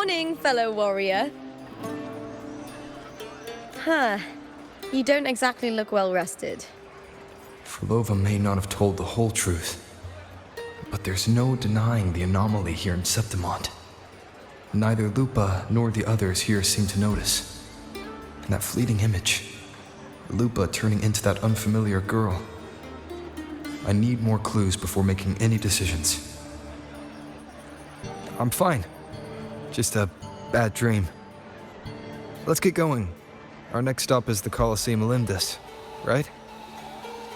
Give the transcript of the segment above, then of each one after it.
Morning, fellow warrior. Huh. You don't exactly look well rested. Frolova may not have told the whole truth, but there's no denying the anomaly here in Septimont. Neither Lupa nor the others here seem to notice. And that fleeting image, Lupa turning into that unfamiliar girl. I need more clues before making any decisions. I'm fine. Just a bad dream. Let's get going. Our next stop is the Colosseum Olympus, right?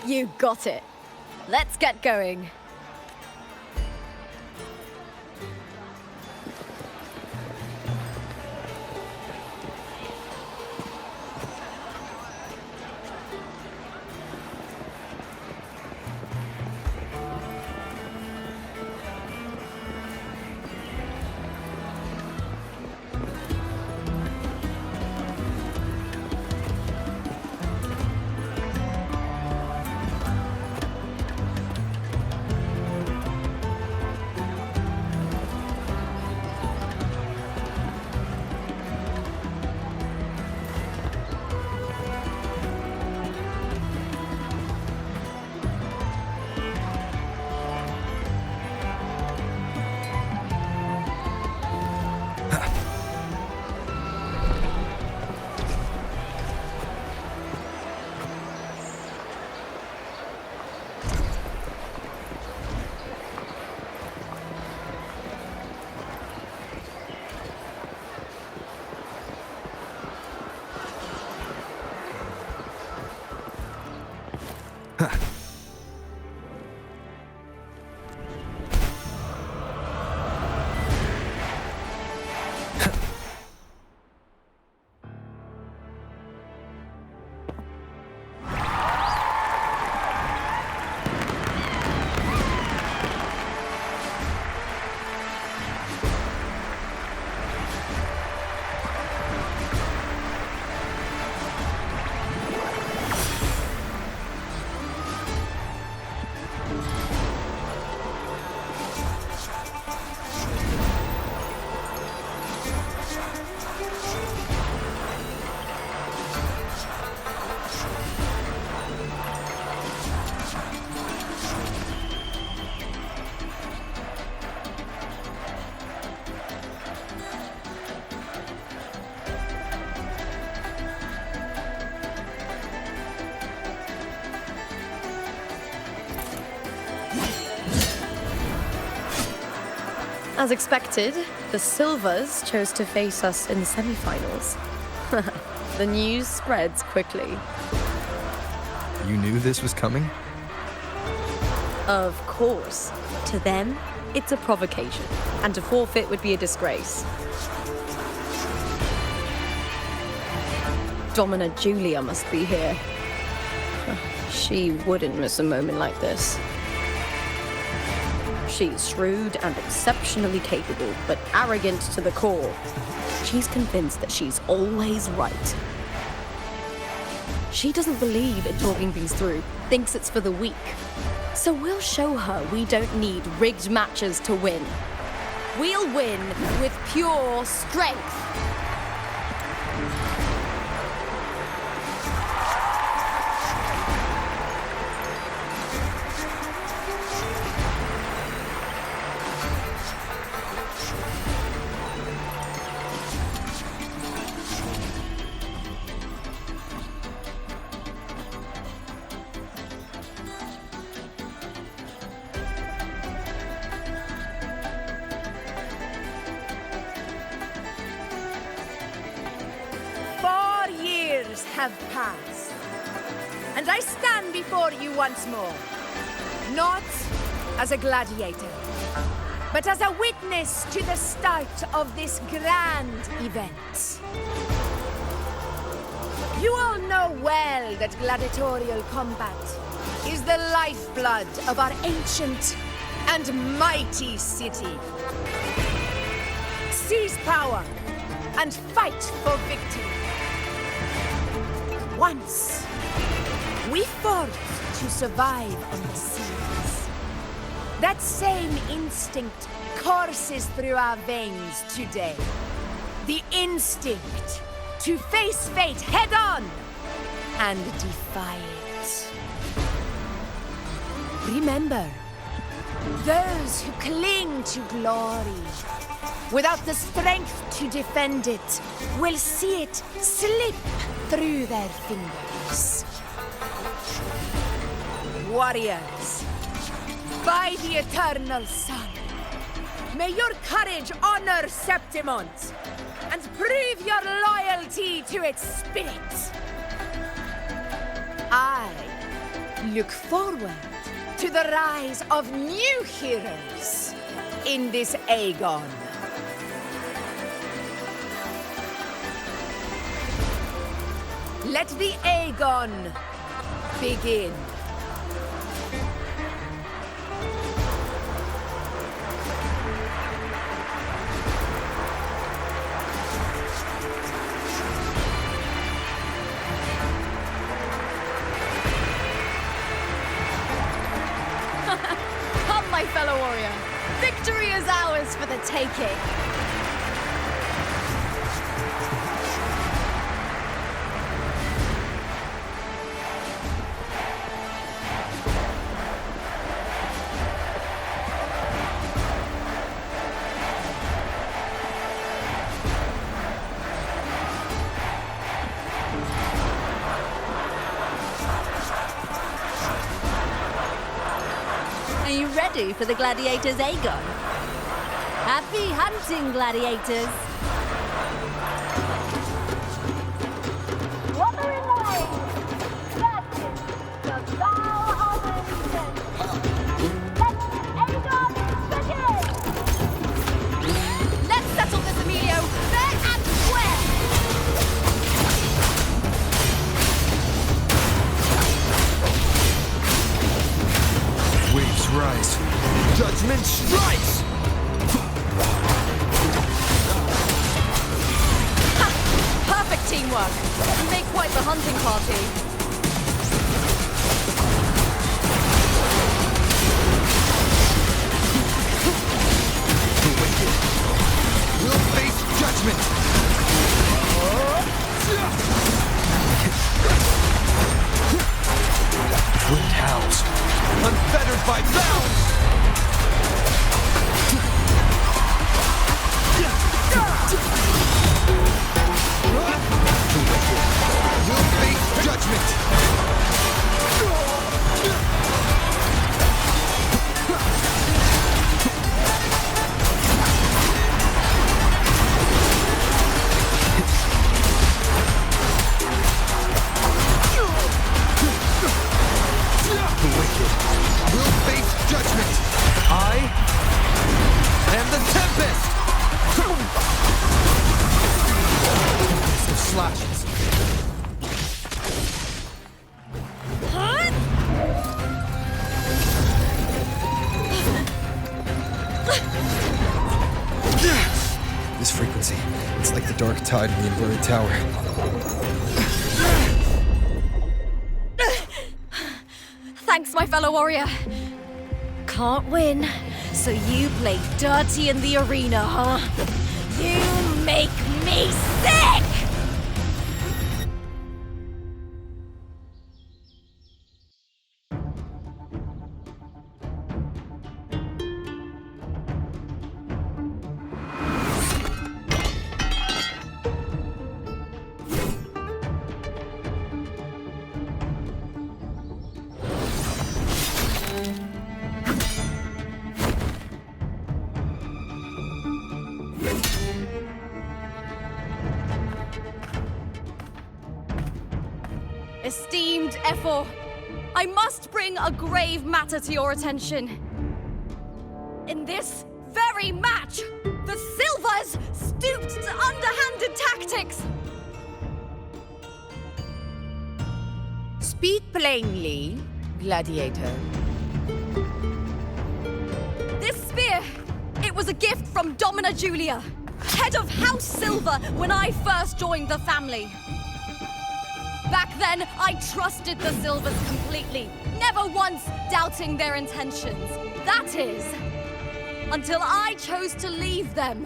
You got it. Let's get going. As expected, the Silvers chose to face us in the semifinals. The news spreads quickly. You knew this was coming? Of course. To them, it's a provocation, and to forfeit would be a disgrace. Domina Julia must be here. She wouldn't miss a moment like this. She's shrewd and exceptionally capable, but arrogant to the core. She's convinced that she's always right. She doesn't believe in talking things through, thinks it's for the weak. So we'll show her we don't need rigged matches to win. We'll win with pure strength. Have passed, and I stand before you once more, not as a gladiator, but as a witness to the start of this grand event. You all know well that gladiatorial combat is the lifeblood of our ancient and mighty city. Seize power and fight for victory. Once, we fought to survive on the seas. That same instinct courses through our veins today. the instinct to face fate head on and defy it. Remember, those who cling to glory without the strength to defend it will see it slip through their fingers. Warriors, by the eternal sun, may your courage honor Septimont and prove your loyalty to its spirit. I look forward to the rise of new heroes in this Aegon. Let the Aegon begin. Come, my fellow warrior. Victory is ours for the taking. Are you ready for the gladiators, Aegon? Happy hunting, gladiators! Wuthering away! That is the vow of allegiance! Let Aegon begin! Let's settle this, Emilio, fair and square! Waves rise. Judgment strikes! Perfect teamwork. You make quite the hunting party. The wicked will face judgment! Wind howls, unfettered by bounds! The wicked will face judgment! The wicked will face judgment! I am the Tempest! Tempest of slashes. This frequency, it's like the dark tide in the inverted tower. Thanks, my fellow warrior. Can't win, so you play dirty in the arena, huh? You make me sick! Esteemed Ephor, I must bring a grave matter to your attention. In this very match, the Silvers stooped to underhanded tactics. Speak plainly, gladiator. This spear, it was a gift from Domina Julia, head of House Silver when I first joined the family. Back then, I trusted the Silvers completely, never once doubting their intentions. That is, until I chose to leave them,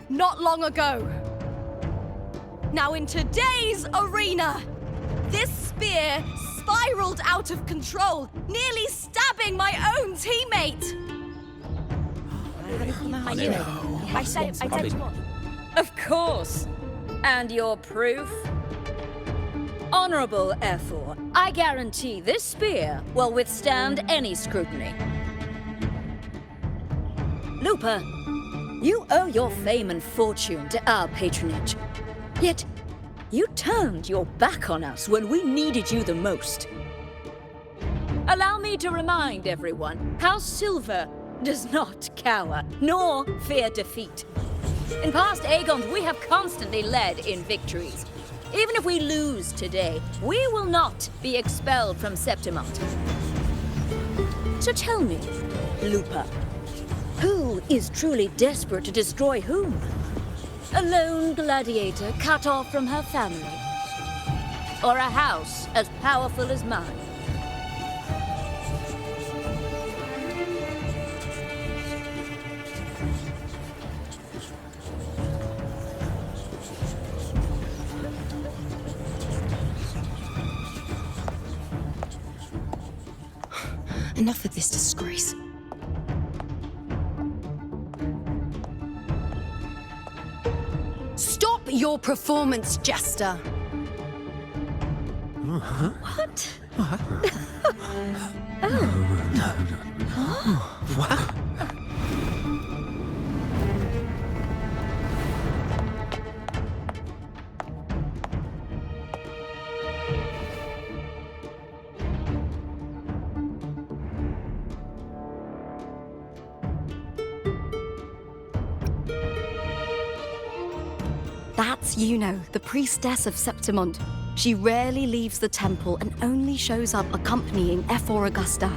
not long ago. Now in today's arena, this spear spiraled out of control, nearly stabbing my own teammate. I knew it. I said what? Of course. And your proof? Honorable F4, I guarantee this spear will withstand any scrutiny. Lupa, you owe your fame and fortune to our patronage. Yet, you turned your back on us when we needed you the most. Allow me to remind everyone, House Silver does not cower, nor fear defeat. In past Aegons, we have constantly led in victories. Even if we lose today, we will not be expelled from Septimont. So tell me, Lupa, who is truly desperate to destroy whom? A lone gladiator cut off from her family? Or a house as powerful as mine? Enough of this disgrace. Stop your performance, Jester! What? That's Yuno, the priestess of Septimont. She rarely leaves the temple and only shows up accompanying F4 Augusta.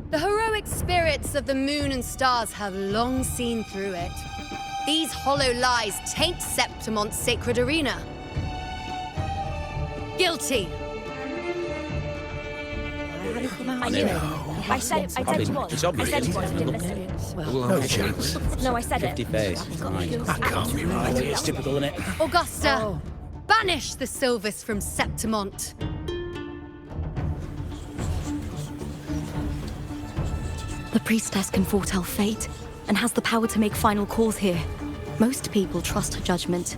The heroic spirits of the moon and stars have long seen through it. These hollow lies taint Septimont's sacred arena. Guilty. I knew it. I said what? It's I obvious. said what? You didn't listen. No chance. No, I said it. 50 face. That can't be right. It's typical, isn't it? Augusta, banish the Silvers from Septimont. The priestess can foretell fate and has the power to make final calls here. Most people trust her judgment.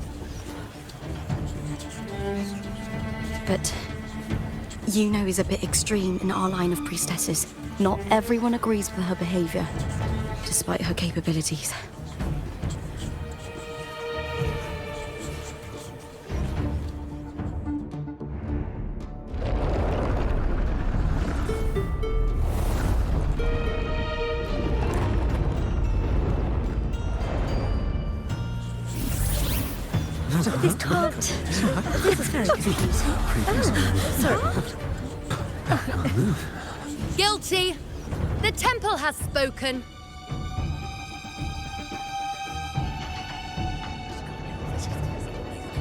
But Yuno is a bit extreme in our line of priestesses. Not everyone agrees with her behavior, despite her capabilities. This can't. This is very sorry. Guilty! The temple has spoken.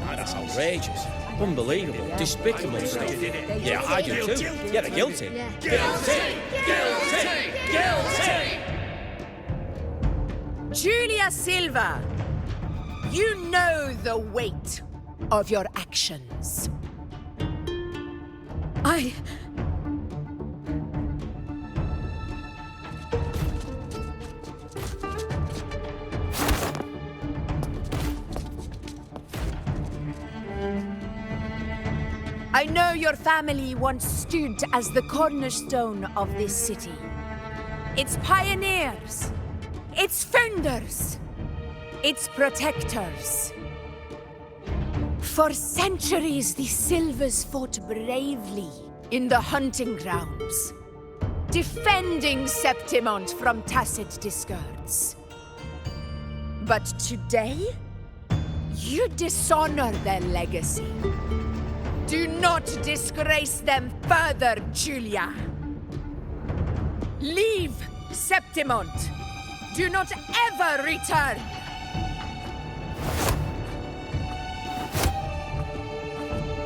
That's outrageous. Unbelievable. Despicable stuff. Yeah, I do too. Yeah, they're guilty. Guilty! Guilty! Guilty! Julia Silva, you know the weight of your actions. I know your family once stood as the cornerstone of this city. Its pioneers, its founders, its protectors. For centuries, the Silvers fought bravely in the hunting grounds, defending Septimont from tacit discards. But today, you dishonor their legacy. Do not disgrace them further, Julia. Leave Septimont. Do not ever return.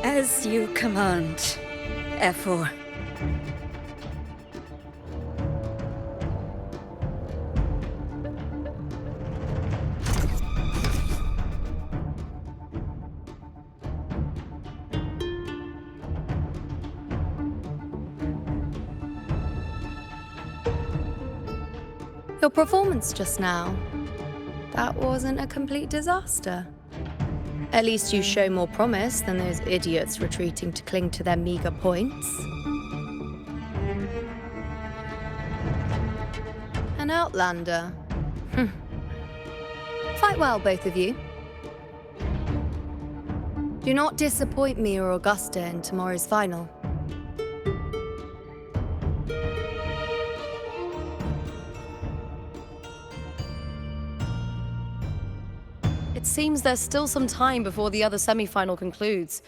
As you command, F4. Your performance just now. That wasn't a complete disaster. At least you show more promise than those idiots retreating to cling to their meager points. An outlander. Fight well, both of you. Do not disappoint me or Augusta in tomorrow's final. It seems there's still some time before the other semi-final concludes.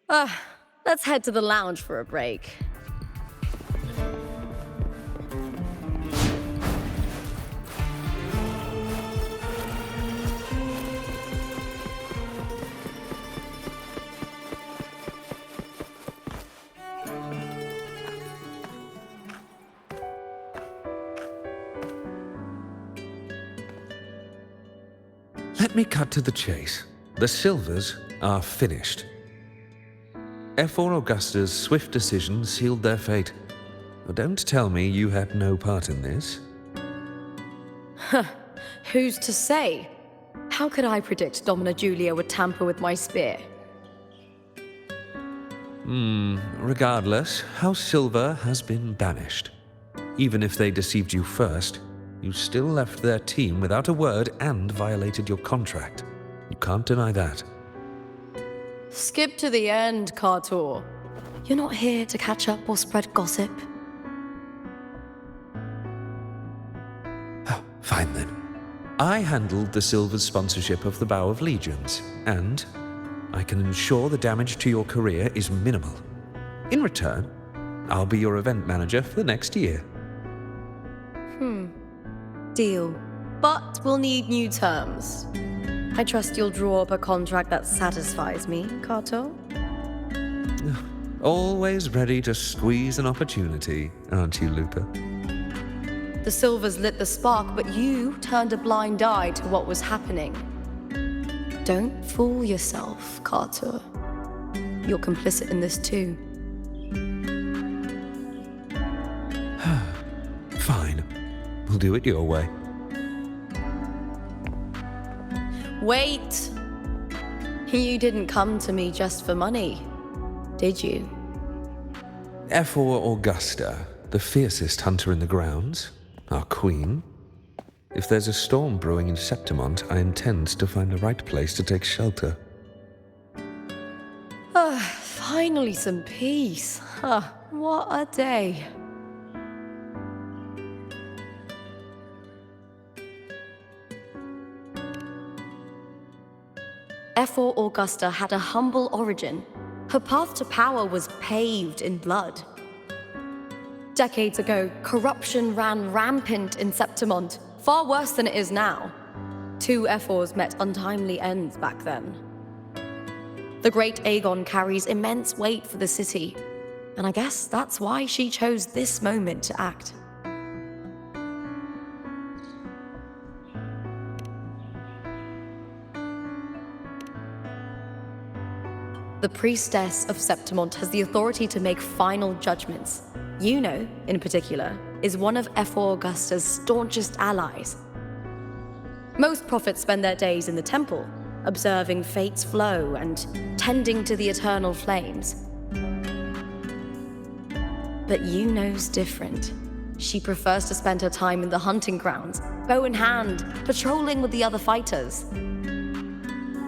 Let's head to the lounge for a break. Let me cut to the chase. The Silvers are finished. F4 Augusta's swift decision sealed their fate. But don't tell me you had no part in this. Who's to say? How could I predict Domina Julia would tamper with my spear? Regardless, House Silver has been banished. Even if they deceived you first, you still left their team without a word and violated your contract. You can't deny that. Skip to the end, Cartor. You're not here to catch up or spread gossip. Oh, fine then. I handled the Silver's sponsorship of the Bow of Legions, and I can ensure the damage to your career is minimal. In return, I'll be your event manager for the next year. Deal. But we'll need new terms. I trust you'll draw up a contract that satisfies me, Carto. Always ready to squeeze an opportunity, aren't you, Lupa? The Silvers lit the spark, but you turned a blind eye to what was happening. Don't fool yourself, Carter. You're complicit in this too. Fine. We'll do it your way. Wait! You didn't come to me just for money, did you? F4 Augusta, the fiercest hunter in the grounds, our queen. If there's a storm brewing in Septimont, I intend to find the right place to take shelter. Finally some peace. What a day. F4 Augusta had a humble origin. Her path to power was paved in blood. Decades ago, corruption ran rampant in Septimont, far worse than it is now. 2 F4s met untimely ends back then. The great Aegon carries immense weight for the city, and I guess that's why she chose this moment to act. The priestess of Septimont has the authority to make final judgments. Yuno, in particular, is one of F4 Augusta's staunchest allies. Most prophets spend their days in the temple, observing fate's flow and tending to the eternal flames. But Yuno's different. She prefers to spend her time in the hunting grounds, bow in hand, patrolling with the other fighters.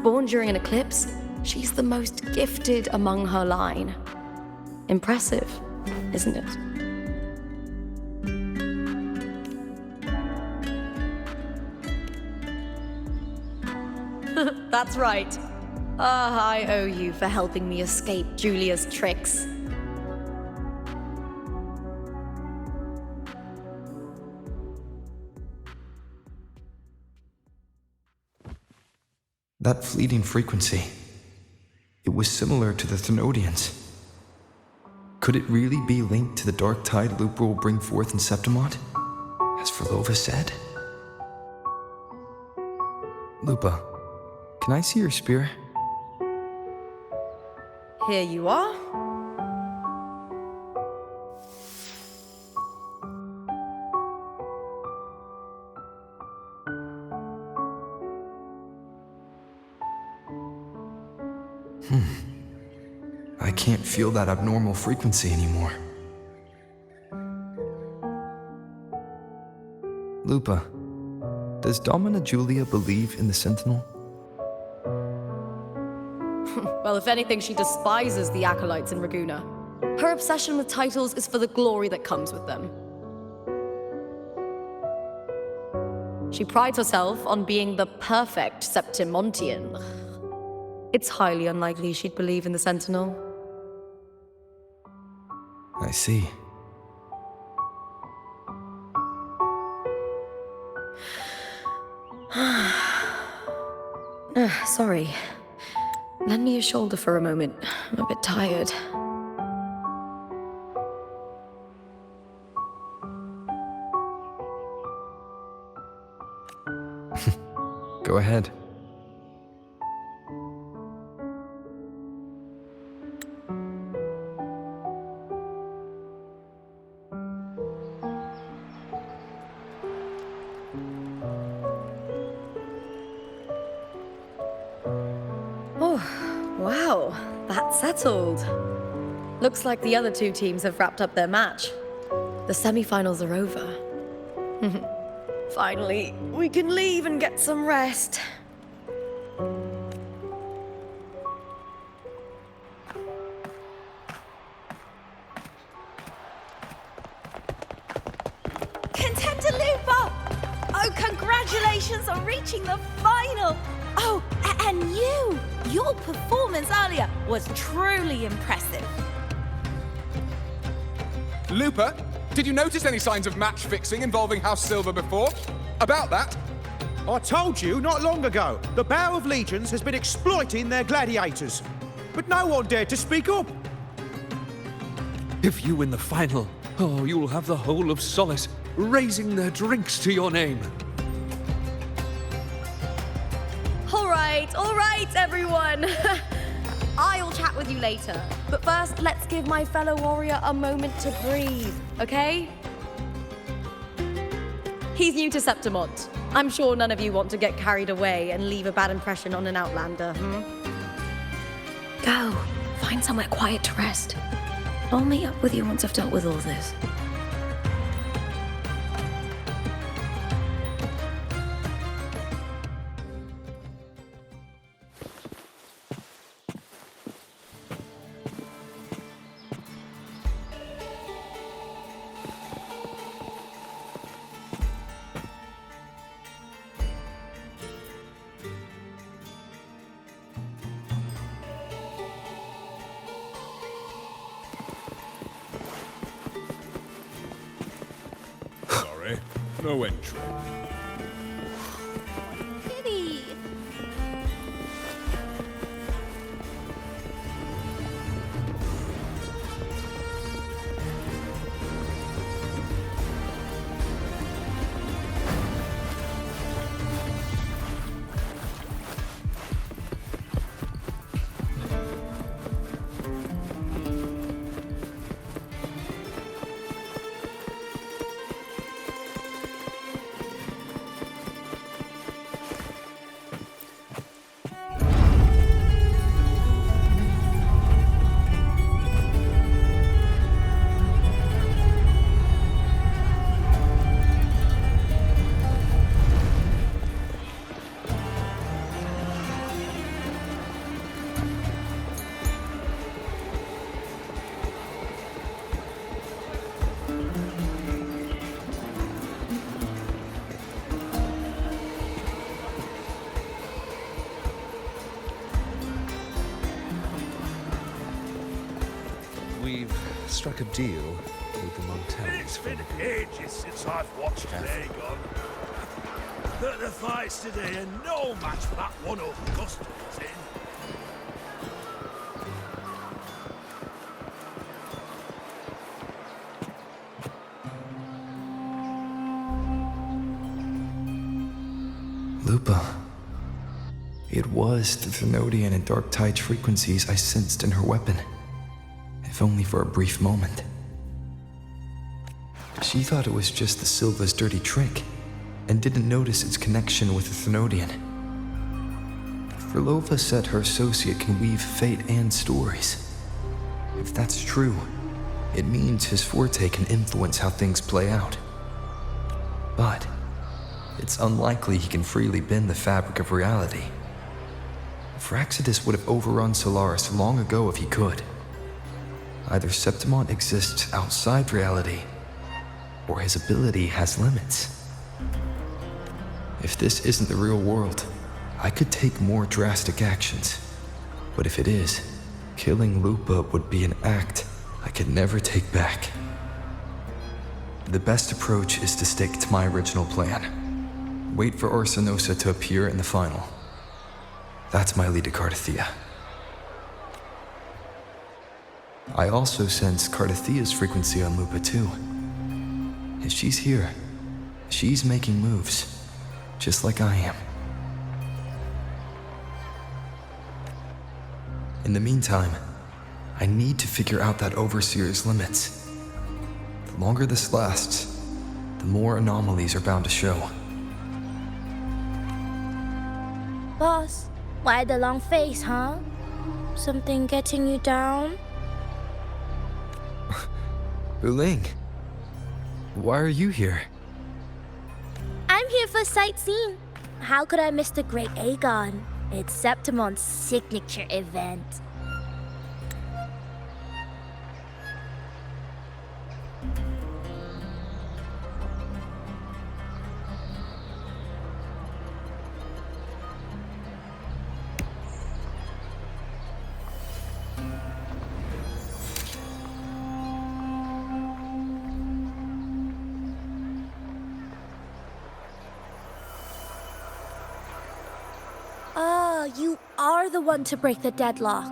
Born during an eclipse, she's the most gifted among her line. Impressive, isn't it? That's right. I owe you for helping me escape Julia's tricks. That fleeting frequency. It was similar to the Thenodians. Could it really be linked to the dark tide Lupa will bring forth in Septimont, as Frolova said? Lupa, can I see your spear? Here you are. I can't feel that abnormal frequency anymore. Lupa, does Domina Julia believe in the Sentinel? Well, if anything, she despises the acolytes in Raguna. Her obsession with titles is for the glory that comes with them. She prides herself on being the perfect Septimontian. It's highly unlikely she'd believe in the Sentinel. I see. Sorry. Lend me your shoulder for a moment. I'm a bit tired. Go ahead. Wow, that's settled. Looks like the other two teams have wrapped up their match. The semi-finals are over. Finally, we can leave and get some rest. Contender Lupa! Oh, congratulations on reaching the final! Oh, and you! Your performance earlier was truly impressive. Lupa, did you notice any signs of match fixing involving House Silver before? About that? I told you not long ago, the Bow of Legions has been exploiting their gladiators. But no one dared to speak up. If you win the final, you'll have the whole of Solace raising their drinks to your name. All right, everyone. I'll chat with you later. But first, let's give my fellow warrior a moment to breathe, okay? He's new to Septimont. I'm sure none of you want to get carried away and leave a bad impression on an outlander, Go. Find somewhere quiet to rest. I'll meet up with you once I've dealt with all this. No entry. Kitty! We've struck a deal with the Montels. It's been ages since I've watched Aegon. The fights today are no match for that one over Customs in. Lupa. It was the Thenodian and Dark Tide's frequencies I sensed in her weapon, if only for a brief moment. She thought it was just the Silva's dirty trick, and didn't notice its connection with the Thenodian. Furlova said her associate can weave fate and stories. If that's true, it means his forte can influence how things play out. But it's unlikely he can freely bend the fabric of reality. Fraxidus would have overrun Solaris long ago if he could. Either Septimont exists outside reality, or his ability has limits. If this isn't the real world, I could take more drastic actions. But if it is, killing Lupa would be an act I could never take back. The best approach is to stick to my original plan. Wait for Arsinosa to appear in the final. That's my lead to Cardathia. I also sense Cardathia's frequency on Lupa too. If she's here, she's making moves, just like I am. In the meantime, I need to figure out that Overseer's limits. The longer this lasts, the more anomalies are bound to show. Boss, why the long face, huh? Something getting you down? Wuthering, why are you here? I'm here for sightseeing. How could I miss the Great Aegon? It's Septimon's signature event. You are the one to break the deadlock.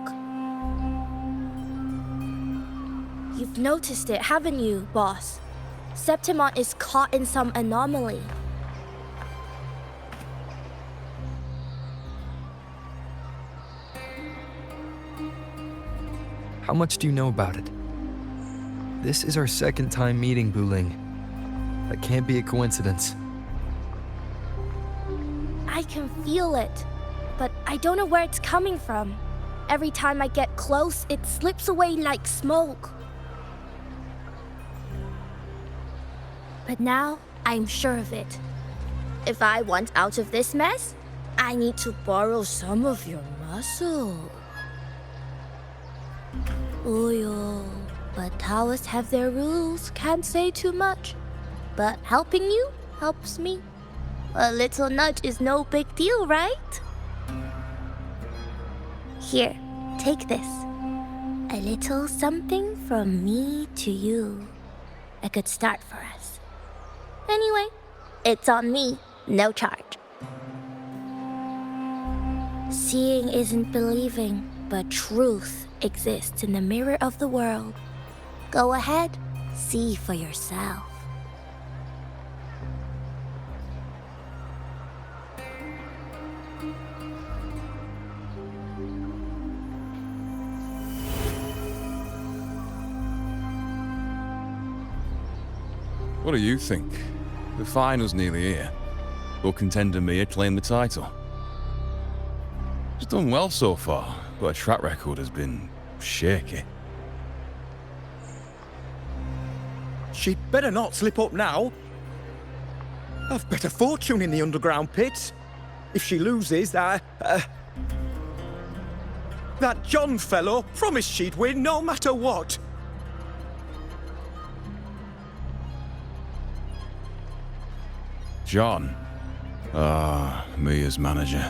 You've noticed it, haven't you, boss? Septimont is caught in some anomaly. How much do you know about it? This is our second time meeting, Wuthering. That can't be a coincidence. I can feel it, but I don't know where it's coming from. Every time I get close, it slips away like smoke. But now, I'm sure of it. If I want out of this mess, I need to borrow some of your muscle. Oyo, but Taoists have their rules, can't say too much. But helping you helps me. A little nudge is no big deal, right? Here, take this. A little something from me to you. A good start for us. Anyway, it's on me, no charge. Seeing isn't believing, but truth exists in the mirror of the world. Go ahead, see for yourself. What do you think? The final's nearly here. Will contender Mia claim the title? She's done well so far, but her track record has been shaky. She'd better not slip up now. I've bet a fortune in the underground pits. If she loses, that John fellow promised she'd win no matter what. John? Mia's manager.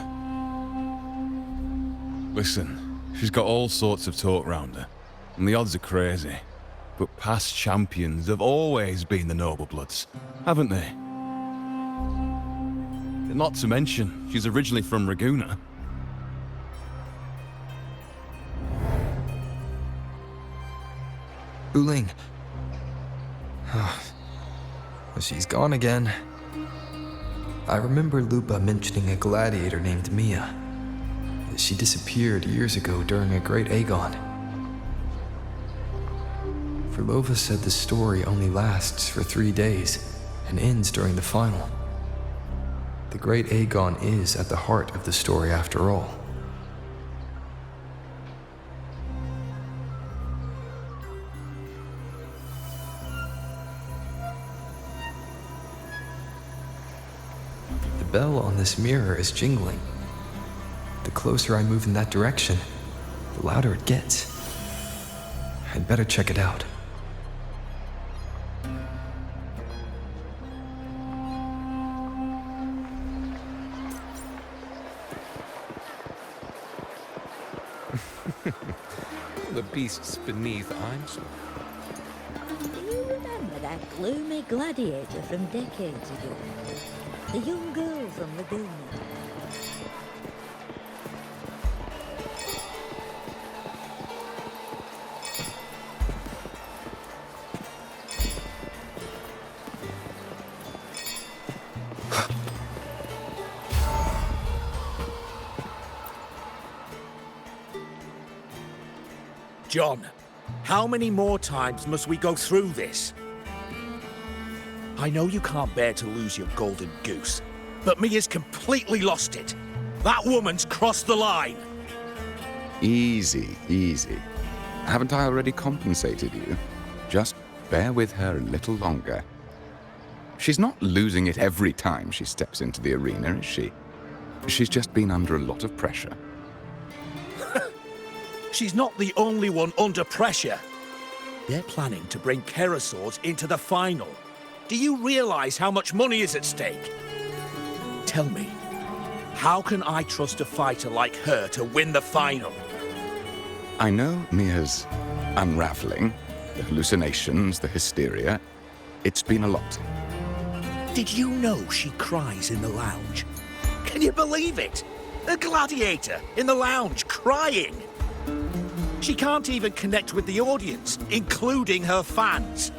Listen, she's got all sorts of talk round her, and the odds are crazy. But past champions have always been the noble bloods, haven't they? Not to mention, she's originally from Raguna. Wuthering. She's gone again. I remember Lupa mentioning a gladiator named Mia. She disappeared years ago during a Great Aegon. Furlova said the story only lasts for 3 days and ends during the final. The Great Aegon is at the heart of the story after all. bell on this mirror is jingling. The closer I move in that direction, the louder it gets. I'd better check it out. The beasts beneath eyes. Do you remember that gloomy gladiator from decades ago? The young girl from Laguna? John, how many more times must we go through this? I know you can't bear to lose your golden goose, but Mia's completely lost it. That woman's crossed the line. Easy, easy. Haven't I already compensated you? Just bear with her a little longer. She's not losing it every time she steps into the arena, is she? She's just been under a lot of pressure. She's not the only one under pressure. They're planning to bring Kerasaurs into the final. Do you realize how much money is at stake? Tell me, how can I trust a fighter like her to win the final? I know Mia's unraveling, the hallucinations, the hysteria. It's been a lot. Did you know she cries in the lounge? Can you believe it? A gladiator in the lounge crying. She can't even connect with the audience, including her fans.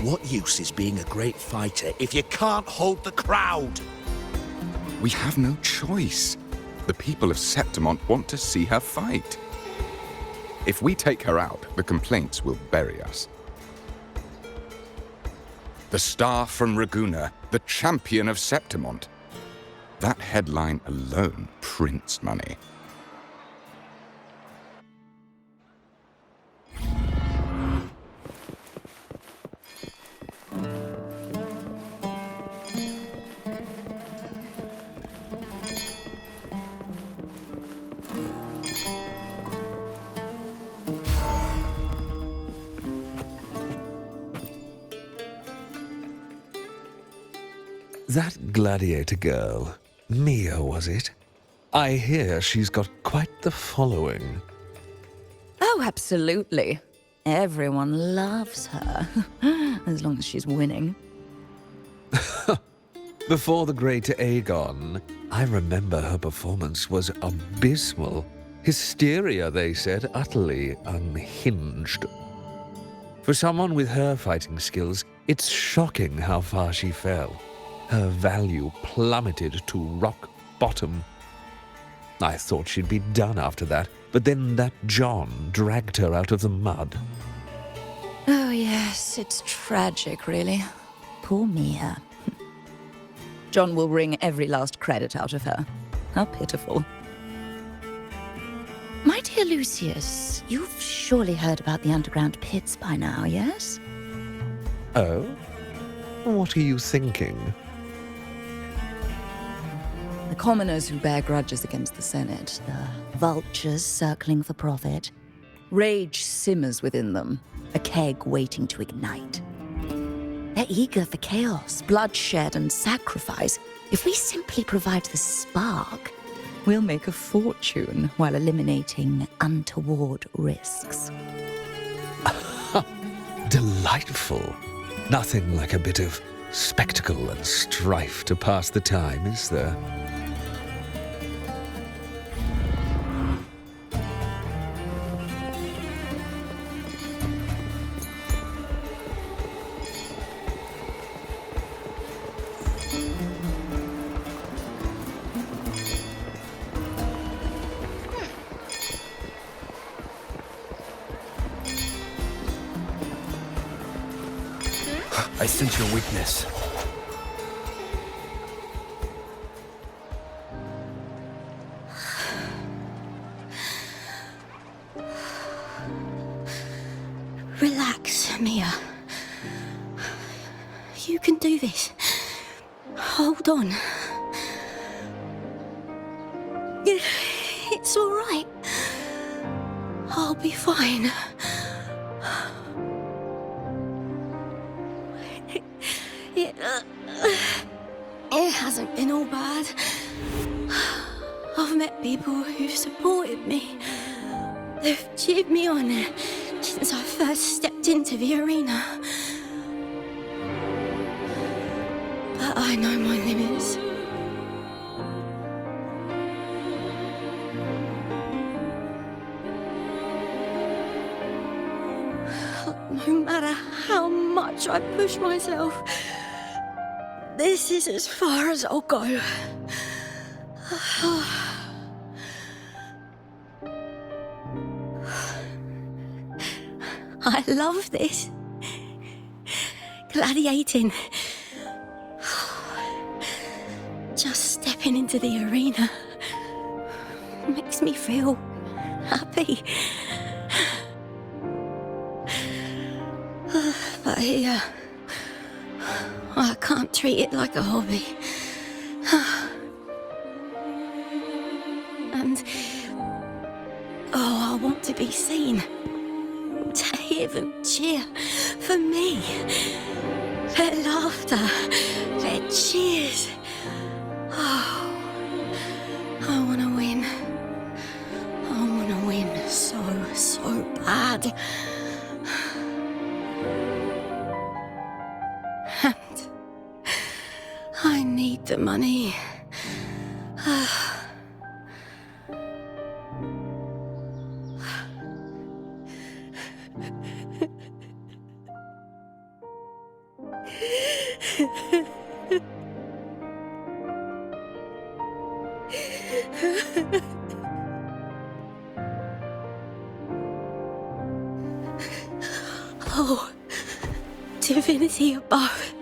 What use is being a great fighter if you can't hold the crowd? We have no choice. The people of Septimont want to see her fight. If we take her out, the complaints will bury us. The star from Raguna, the champion of Septimont. That headline alone prints money. That gladiator girl, Mia, was it? I hear she's got quite the following. Oh, absolutely. Everyone loves her, as long as she's winning. Before the great Aegon, I remember her performance was abysmal. Hysteria, they said, utterly unhinged. For someone with her fighting skills, it's shocking how far she fell. Her value plummeted to rock bottom. I thought she'd be done after that, but then that John dragged her out of the mud. Oh, yes, it's tragic, really. Poor Mia. John will wring every last credit out of her. How pitiful. My dear Lucius, you've surely heard about the underground pits by now, yes? Oh? What are you thinking? The commoners who bear grudges against the Senate, the vultures circling for profit. Rage simmers within them, a keg waiting to ignite. They're eager for chaos, bloodshed, and sacrifice. If we simply provide the spark, we'll make a fortune while eliminating untoward risks. Delightful. Nothing like a bit of spectacle and strife to pass the time, is there? I sense your weakness. Relax, Mia. You can do this. Hold on. It's all right. I'll be fine. It hasn't been all bad. I've met people who've supported me. They've cheered me on since I first stepped into the arena. But I know my limits. No matter how much I push myself, this is as far as I'll go. I love this. Gladiating. Just stepping into the arena makes me feel happy. But here, I can't treat it like a hobby. And, I want to be seen. To hear them cheer for me. Their laughter, their cheers. Oh, I want to win. I want to win so bad. And I need the money. Oh, divinity above.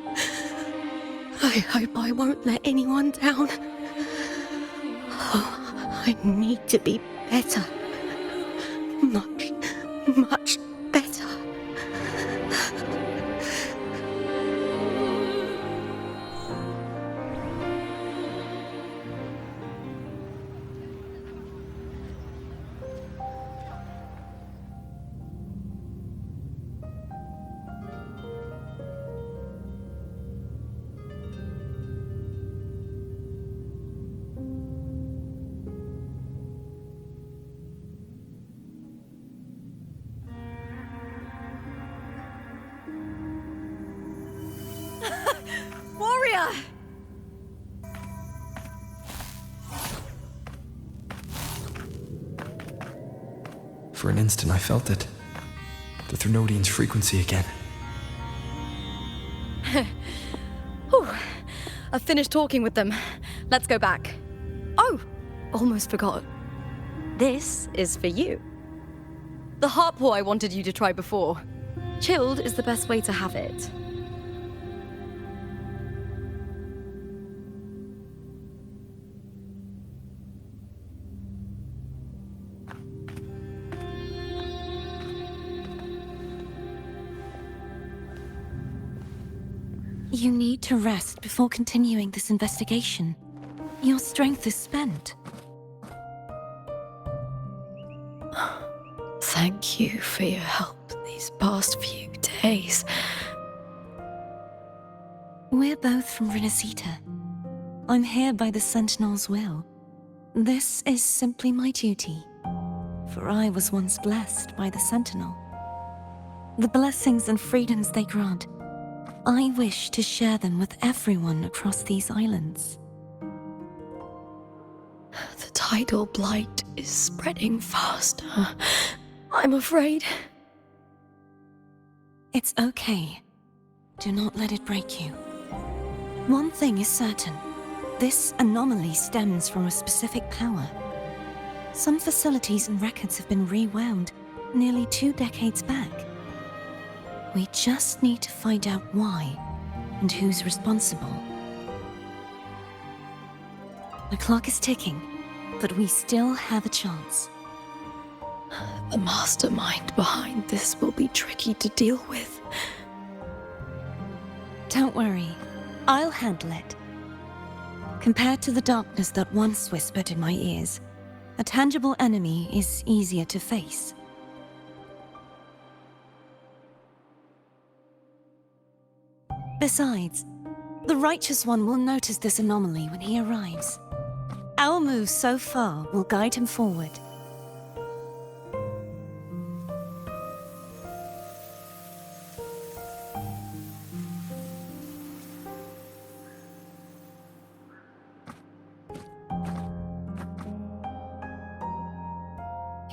I hope I won't let anyone down. Oh, I need to be better. Much better. Warrior! For an instant, I felt it. The Thrunodian's frequency again. Whew. I've finished talking with them. Let's go back. Oh, almost forgot. This is for you. The harpor I wanted you to try before. Chilled is the best way to have it. You need to rest before continuing this investigation. Your strength is spent. Thank you for your help these past few days. We're both from Renacita. I'm here by the Sentinel's will. This is simply my duty, for I was once blessed by the Sentinel. The blessings and freedoms they grant, I wish to share them with everyone across these islands. The tidal blight is spreading faster. I'm afraid. It's okay. Do not let it break you. One thing is certain. This anomaly stems from a specific power. Some facilities and records have been rewound nearly 2 decades back. We just need to find out why and who's responsible. The clock is ticking, but we still have a chance. The mastermind behind this will be tricky to deal with. Don't worry, I'll handle it. Compared to the darkness that once whispered in my ears, a tangible enemy is easier to face. Besides, the Righteous One will notice this anomaly when he arrives. Our moves so far will guide him forward.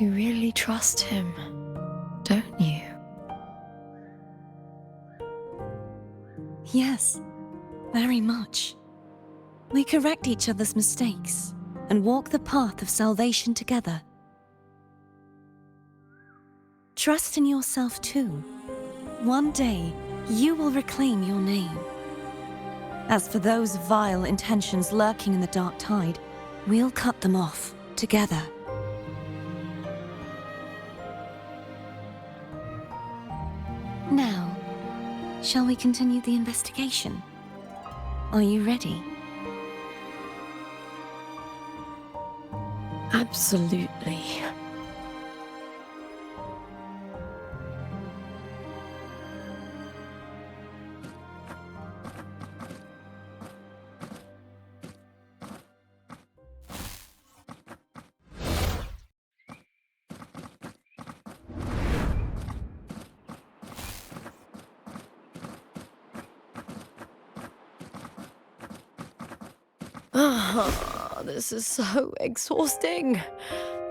You really trust him, don't you? Yes, very much. We correct each other's mistakes and walk the path of salvation together. Trust in yourself too. One day, you will reclaim your name. As for those vile intentions lurking in the dark tide, we'll cut them off together. Now, shall we continue the investigation? Are you ready? Absolutely. This is so exhausting.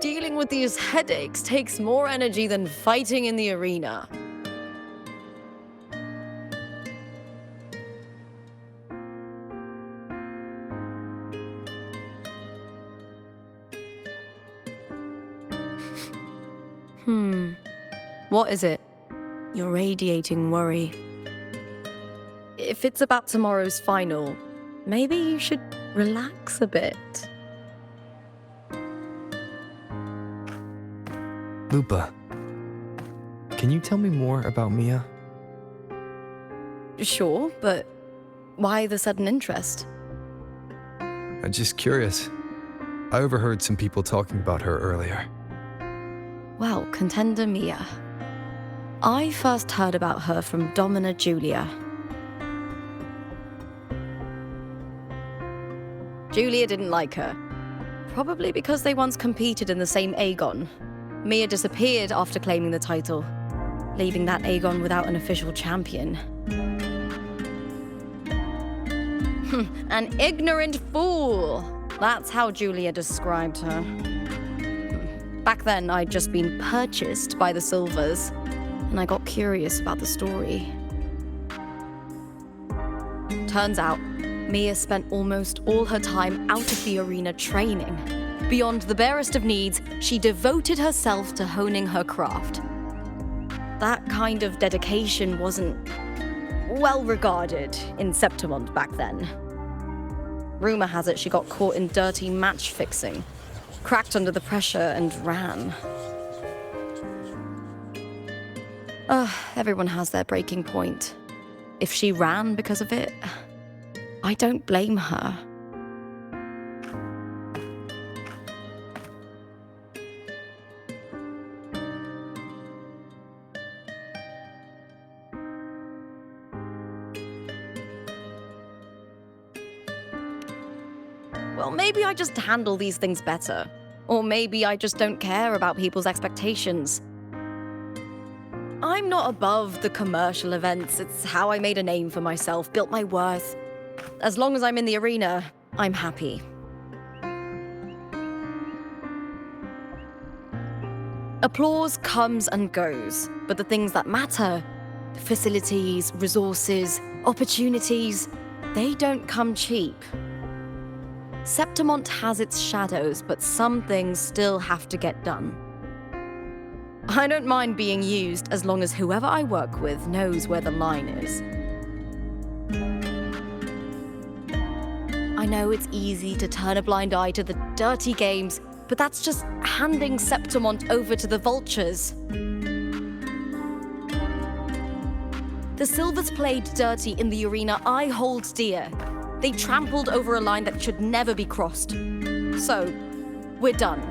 Dealing with these headaches takes more energy than fighting in the arena. What is it? You're radiating worry. If it's about tomorrow's final, maybe you should relax a bit. Lupa, can you tell me more about Mia? Sure, but why the sudden interest? I'm just curious. I overheard some people talking about her earlier. Well, contender Mia. I first heard about her from Domina Julia. Julia didn't like her. Probably because they once competed in the same Aegon. Mia disappeared after claiming the title, leaving that Aegon without an official champion. An ignorant fool! That's how Julia described her. Back then, I'd just been purchased by the Silvers, and I got curious about the story. Turns out, Mia spent almost all her time out of the arena training. Beyond the barest of needs, she devoted herself to honing her craft. That kind of dedication wasn't well regarded in Septimont back then. Rumor has it she got caught in dirty match fixing, cracked under the pressure and ran. Everyone has their breaking point. If she ran because of it, I don't blame her. Well, maybe I just handle these things better. Or maybe I just don't care about people's expectations. I'm not above the commercial events. It's how I made a name for myself, built my worth. As long as I'm in the arena, I'm happy. Applause comes and goes, but the things that matter, the facilities, resources, opportunities, they don't come cheap. Septimont has its shadows, but some things still have to get done. I don't mind being used as long as whoever I work with knows where the line is. I know it's easy to turn a blind eye to the dirty games, but that's just handing Septimont over to the vultures. The Silvers played dirty in the arena I hold dear. They trampled over a line that should never be crossed. So, we're done.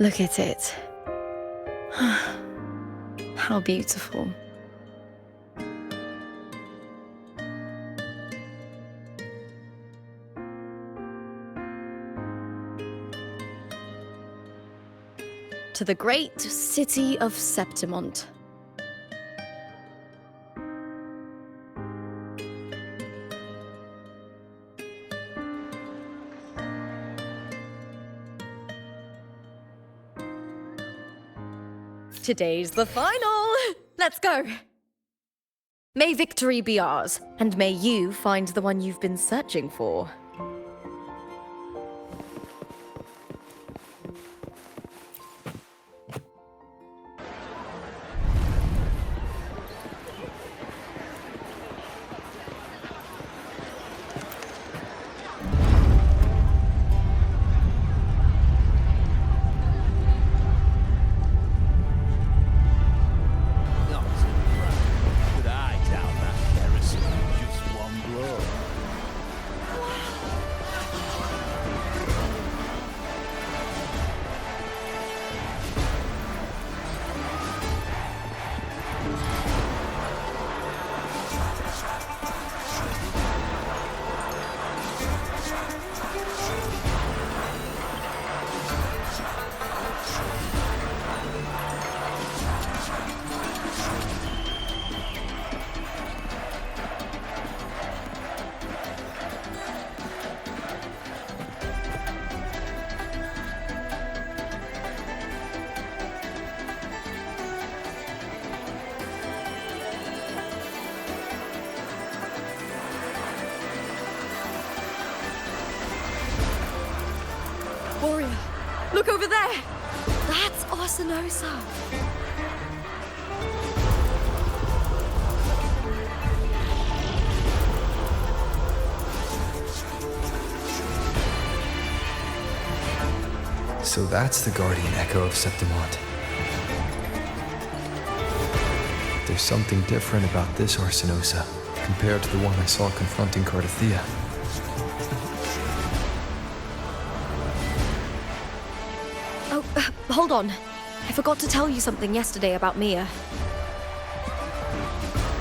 Look at it. How beautiful. To the great city of Septimont. Today's the final! Let's go! May victory be ours, and may you find the one you've been searching for. Warrior, look over there! That's Arsinosa! So that's the guardian echo of Septimont. There's something different about this Arsinosa compared to the one I saw confronting Cardathea. Hold on. I forgot to tell you something yesterday about Mia.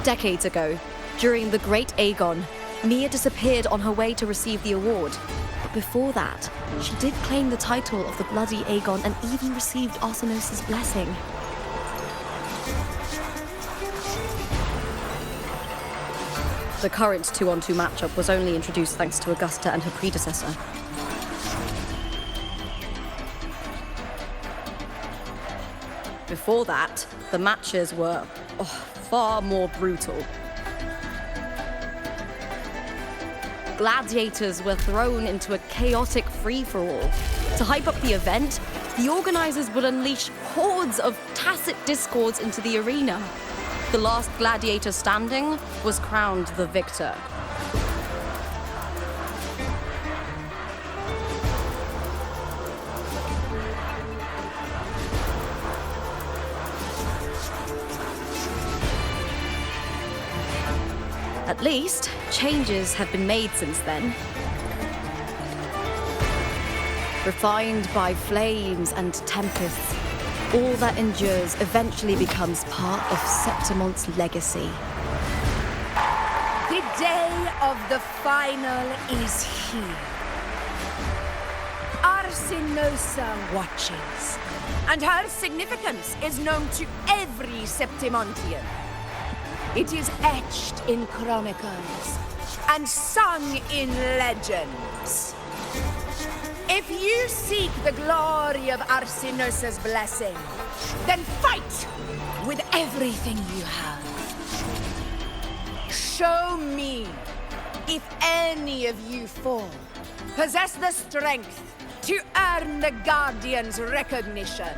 Decades ago, during the Great Aegon, Mia disappeared on her way to receive the award. But before that, she did claim the title of the Bloody Aegon and even received Arsinosa's blessing. The current 2-on-2 matchup was only introduced thanks to Augusta and her predecessor. Before that, the matches were far more brutal. Gladiators were thrown into a chaotic free-for-all. To hype up the event, the organizers would unleash hordes of tacit discords into the arena. The last gladiator standing was crowned the victor. At least, changes have been made since then. Refined by flames and tempests, all that endures eventually becomes part of Septimont's legacy. The day of the final is here. Arsinosa watches, and her significance is known to every Septimontian. It is etched in chronicles and sung in legends. If you seek the glory of Arsinosa's blessing, then fight with everything you have. Show me if any of you four possess the strength to earn the Guardian's recognition.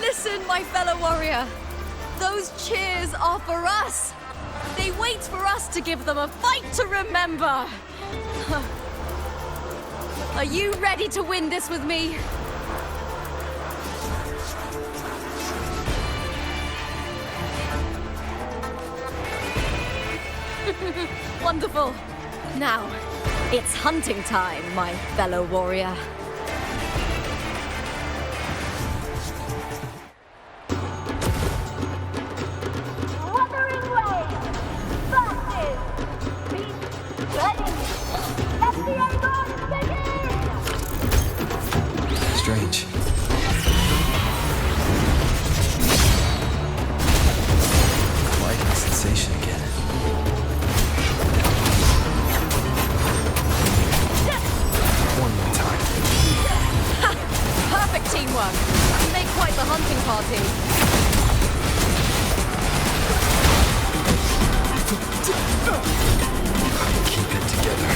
Listen, my fellow warrior. Those cheers are for us. They wait for us to give them a fight to remember. Are you ready to win this with me? Wonderful. Now, it's hunting time, my fellow warrior. Wuthering Waves versus Beast Ready. Let the Aegon begin! Strange. Lightning sensation again. One more time. Perfect teamwork. You make quite the hunting party. Keep it together.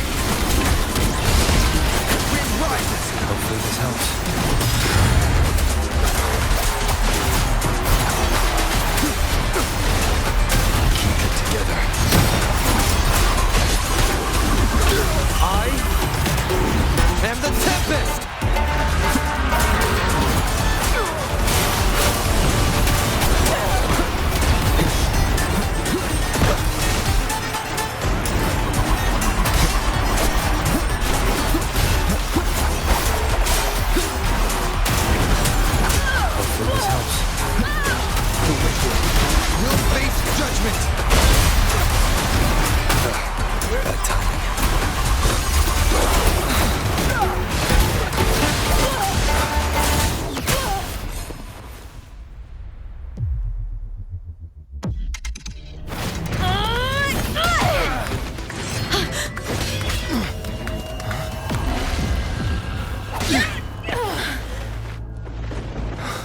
Wind rises! Hopefully this helps. Keep it together. I am the Tempest! Hopefully this helps. The wicked will face judgment! Bad timing.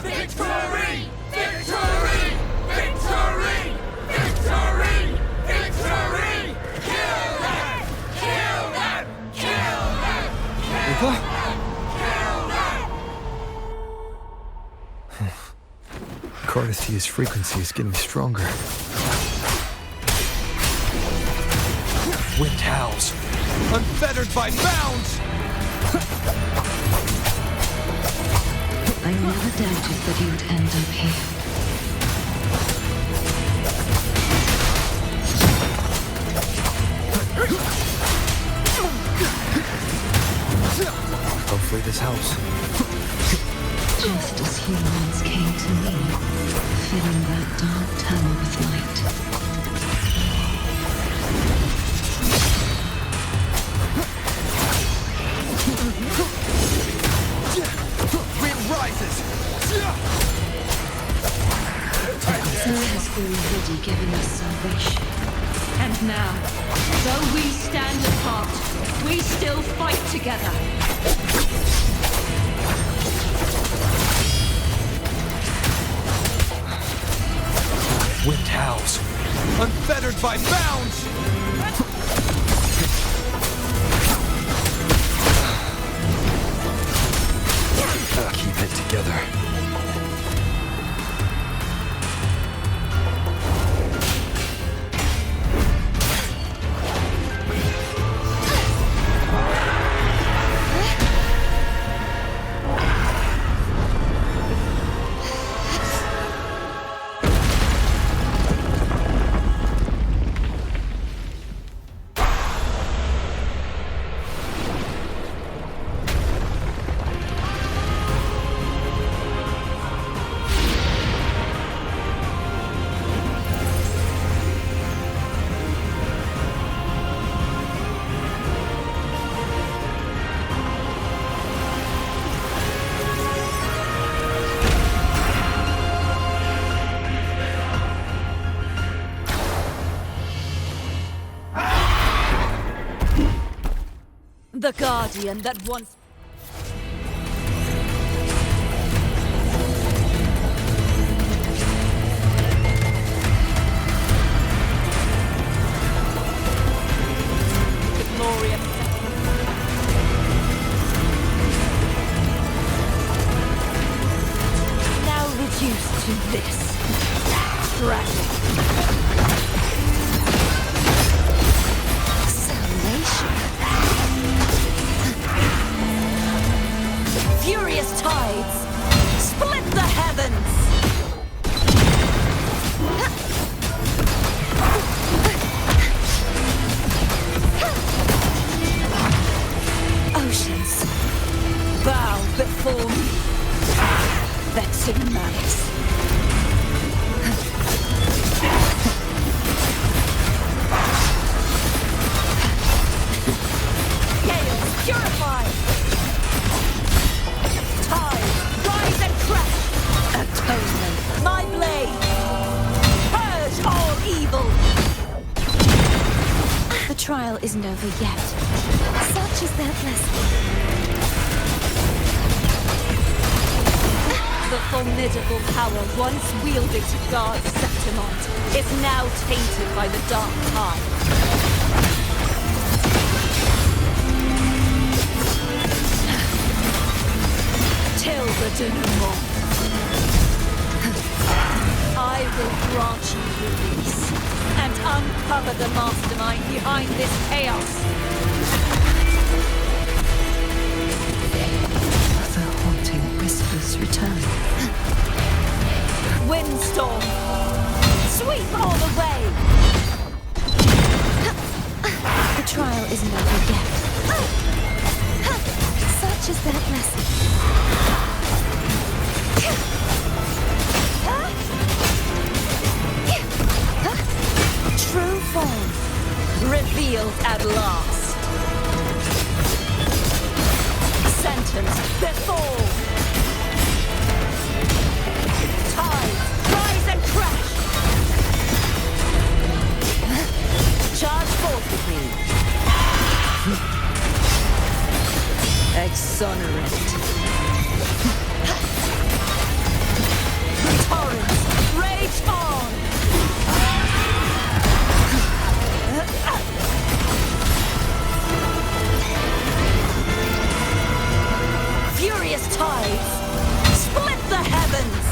Victory! Victory! Victory! Victory! Victory! Kill them! Kill them! Kill them! Lupa? Cardisthia's frequency is getting stronger. Wind howls, unfettered by bounds! I never doubted that you would end up here. Hopefully this helps. Just as humans came to me, filling that dark tower with light. Wind rises! This has already given us salvation. And now, though we stand apart, we still fight together. Wind howls, unfettered by bounds! Keep it together. The Guardian that once... The glorious... Now reduced to this. Tragic. Salvation. trial isn't over yet. Such is their blessing. The formidable power once wielded to guard Septimont is now tainted by the dark tide. Till the denouement, I will grant you release and uncover the mastermind behind this chaos. The haunting whispers return. Windstorm, sweep all the way. The trial isn't over yet. Such is their blessing. True form revealed at last. Sentence before. Tides rise and crash. Charge forth with me. Exonerate. Torrents rage on. Furious tides split the heavens.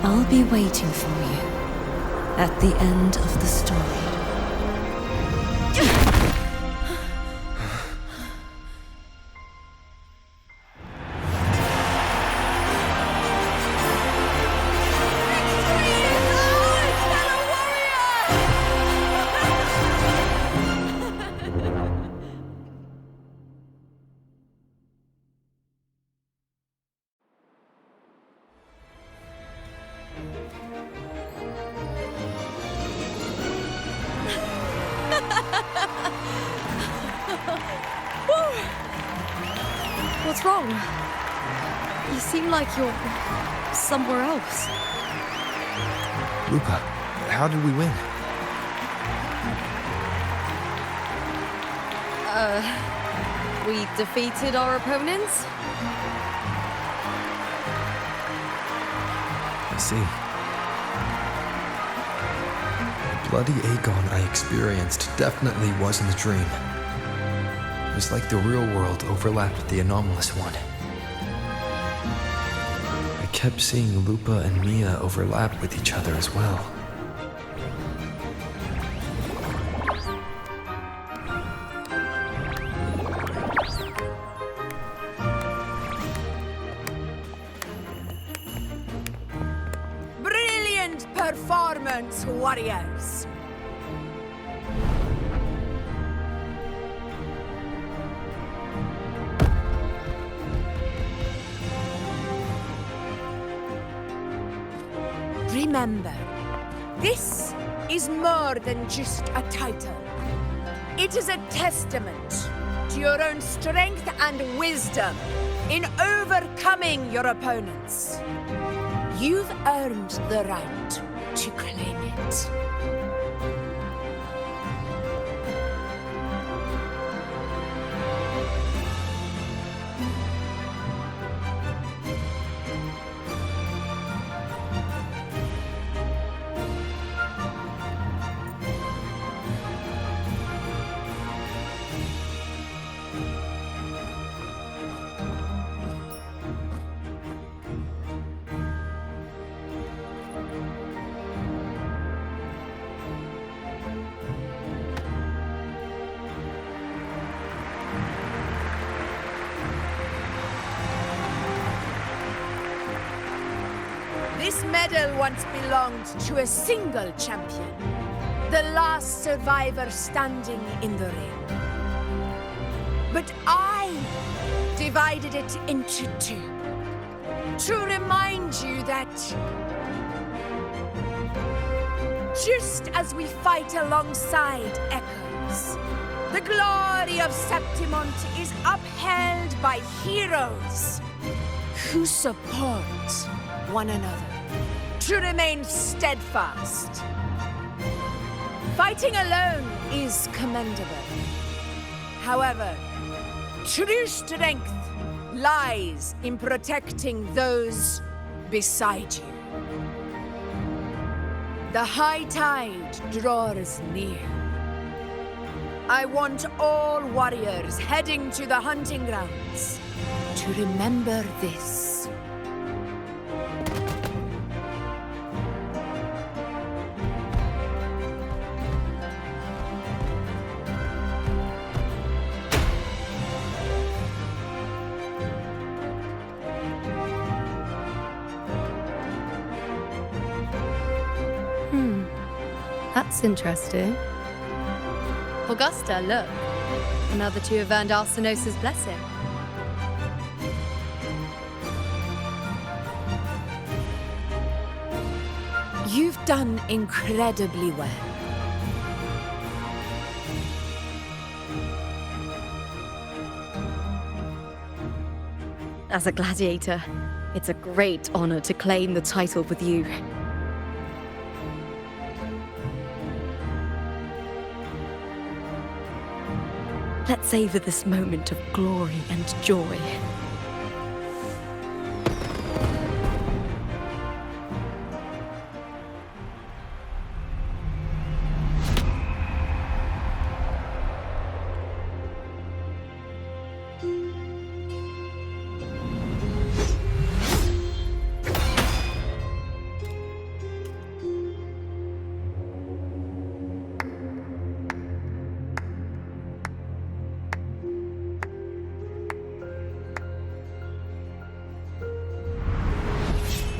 I'll be waiting for you at the end of the story. What's wrong? You seem like you're somewhere else. Lupa, how did we win? We defeated our opponents? I see. The bloody Aegon I experienced definitely wasn't a dream. It was like the real world overlapped with the anomalous one. I kept seeing Lupa and Mia overlap with each other as well. Brilliant performance, warriors! Remember, this is more than just a title. It is a testament to your own strength and wisdom in overcoming your opponents. You've earned the right to claim it. This medal once belonged to a single champion, the last survivor standing in the ring. But I divided it into two, to remind you that just as we fight alongside echoes, the glory of Septimont is upheld by heroes who support one another to remain steadfast. Fighting alone is commendable. However, true strength lies in protecting those beside you. The high tide draws near. I want all warriors heading to the hunting grounds to remember this. That's interesting. Augusta, look. Another two have earned Arsenos's blessing. You've done incredibly well. As a gladiator, it's a great honor to claim the title with you. Let's savor this moment of glory and joy.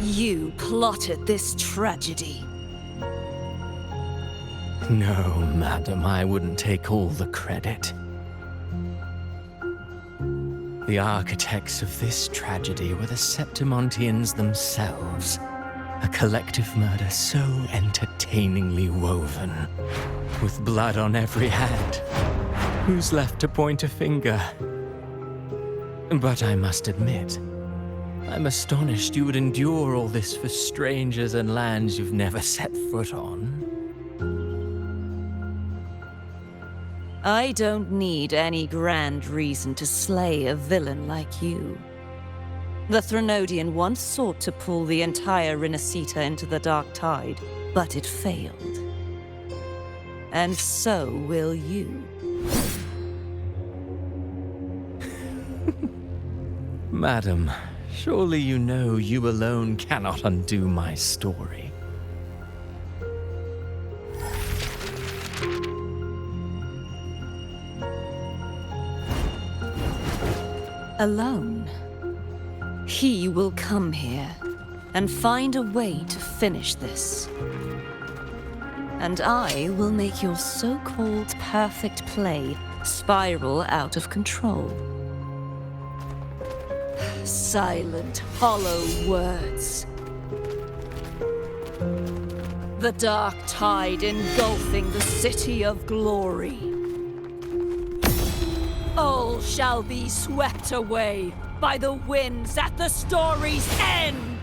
You plotted this tragedy. No, madam, I wouldn't take all the credit. The architects of this tragedy were the Septimontians themselves. A collective murder so entertainingly woven, with blood on every hand. Who's left to point a finger? But I must admit, I'm astonished you would endure all this for strangers and lands you've never set foot on. I don't need any grand reason to slay a villain like you. The Threnodian once sought to pull the entire Rinascita into the Dark Tide, but it failed. And so will you. Madam, surely you know you alone cannot undo my story. Alone. He will come here and find a way to finish this. And I will make your so-called perfect play spiral out of control. Silent, hollow words. The dark tide engulfing the city of glory. All shall be swept away by the winds at the story's end!